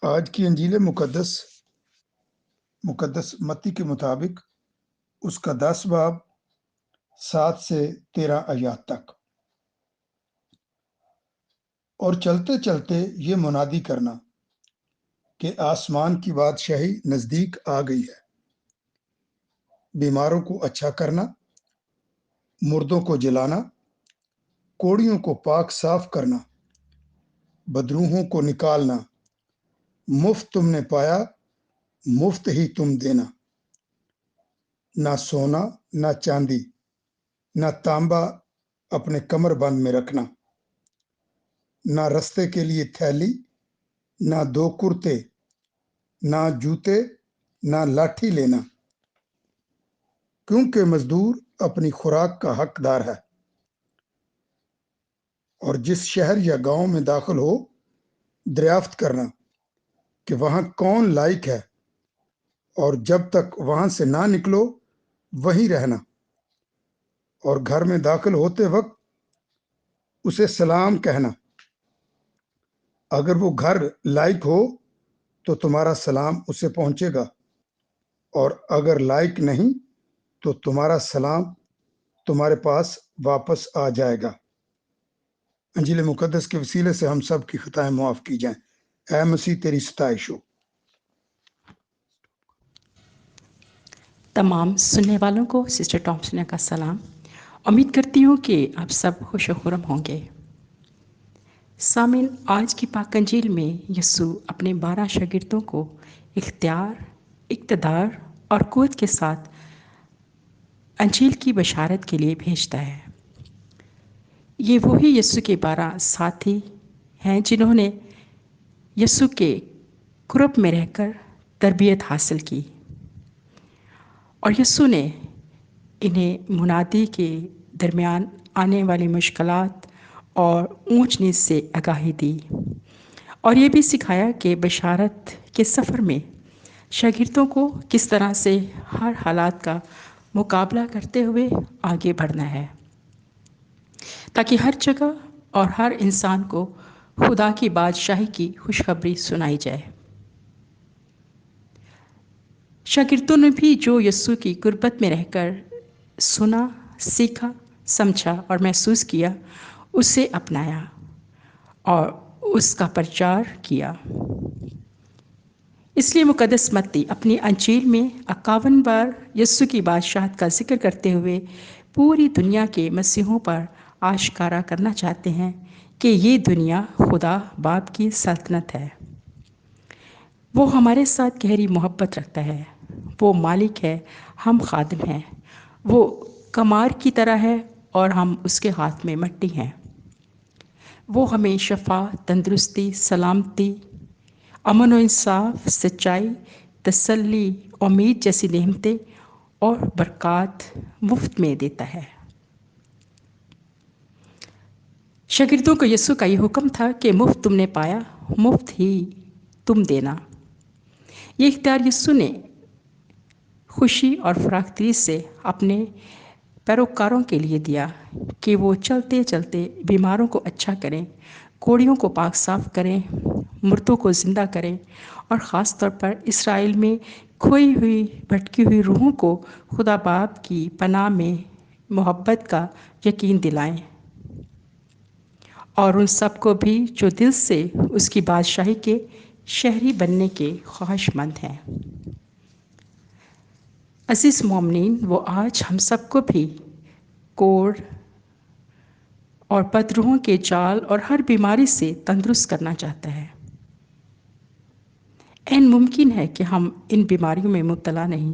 آج کی انجیل مقدس متی کے مطابق اس کا 10 باب 7 سے 13 آیات تک۔ اور چلتے چلتے یہ منادی کرنا کہ آسمان کی بادشاہی نزدیک آ گئی ہے۔ بیماروں کو اچھا کرنا، مردوں کو جلانا، کوڑیوں کو پاک صاف کرنا، بدروحوں کو نکالنا، مفت تم نے پایا مفت ہی تم دینا، نہ سونا نہ چاندی نہ تانبا اپنے کمر بند میں رکھنا، نہ رستے کے لیے تھیلی، نہ 2 کرتے، نہ جوتے، نہ لاٹھی لینا، کیونکہ مزدور اپنی خوراک کا حقدار ہے۔ اور جس شہر یا گاؤں میں داخل ہو، دریافت کرنا کہ وہاں کون لائق ہے، اور جب تک وہاں سے نہ نکلو وہیں رہنا، اور گھر میں داخل ہوتے وقت اسے سلام کہنا۔ اگر وہ گھر لائق ہو تو تمہارا سلام اسے پہنچے گا، اور اگر لائق نہیں تو تمہارا سلام تمہارے پاس واپس آ جائے گا۔ انجیل مقدس کے وسیلے سے ہم سب کی خطائیں معاف کی جائیں۔ اے مسیح تیری ستائش ہو۔ تمام سننے والوں کو سسٹر ٹامسن کا سلام۔ امید کرتی ہوں کہ آپ سب خوش و خرم ہوں گے۔ سامعین، آج کی پاک انجیل میں یسوع اپنے 12 شاگردوں کو اختیار، اقتدار اور قوت کے ساتھ انجیل کی بشارت کے لیے بھیجتا ہے۔ یہ وہی یسوع کے 12 ساتھی ہیں جنہوں نے یسوع کے قرب میں رہ کر تربیت حاصل کی، اور یسوع نے انہیں منادی کے درمیان آنے والی مشکلات اور اونچ نیچ سے آگاہی دی، اور یہ بھی سکھایا کہ بشارت کے سفر میں شاگردوں کو کس طرح سے ہر حالات کا مقابلہ کرتے ہوئے آگے بڑھنا ہے، تاکہ ہر جگہ اور ہر انسان کو خدا کی بادشاہی کی خوشخبری سنائی جائے۔ شاگردوں نے بھی جو یسوع کی قربت میں رہ کر سنا، سیکھا، سمجھا اور محسوس کیا، اسے اپنایا اور اس کا پرچار کیا۔ اس لیے مقدس متی اپنی انجیل میں 51 بار یسوع کی بادشاہت کا ذکر کرتے ہوئے پوری دنیا کے مسیحوں پر آشکارا کرنا چاہتے ہیں کہ یہ دنیا خدا باپ کی سلطنت ہے۔ وہ ہمارے ساتھ گہری محبت رکھتا ہے، وہ مالک ہے، ہم خادم ہیں، وہ کمار کی طرح ہے اور ہم اس کے ہاتھ میں مٹی ہیں۔ وہ ہمیں شفا، تندرستی، سلامتی، امن و انصاف، سچائی، تسلی، امید جیسی نعمتیں اور برکات مفت میں دیتا ہے۔ شاگردوں کو یسوع کا یہ حکم تھا کہ مفت تم نے پایا مفت ہی تم دینا۔ یہ اختیار یسوع نے خوشی اور فراخ دلی سے اپنے پیروکاروں کے لیے دیا کہ وہ چلتے چلتے بیماروں کو اچھا کریں، کوڑیوں کو پاک صاف کریں، مردوں کو زندہ کریں، اور خاص طور پر اسرائیل میں کھوئی ہوئی بھٹکی ہوئی روحوں کو خدا باپ کی پناہ میں محبت کا یقین دلائیں، اور ان سب کو بھی جو دل سے اس کی بادشاہی کے شہری بننے کے خواہش مند ہیں۔ عزیز مومنین، وہ آج ہم سب کو بھی کوڑ اور بدروحوں کے جال اور ہر بیماری سے تندرست کرنا چاہتا ہے۔ ممکن ہے کہ ہم ان بیماریوں میں مبتلا نہیں،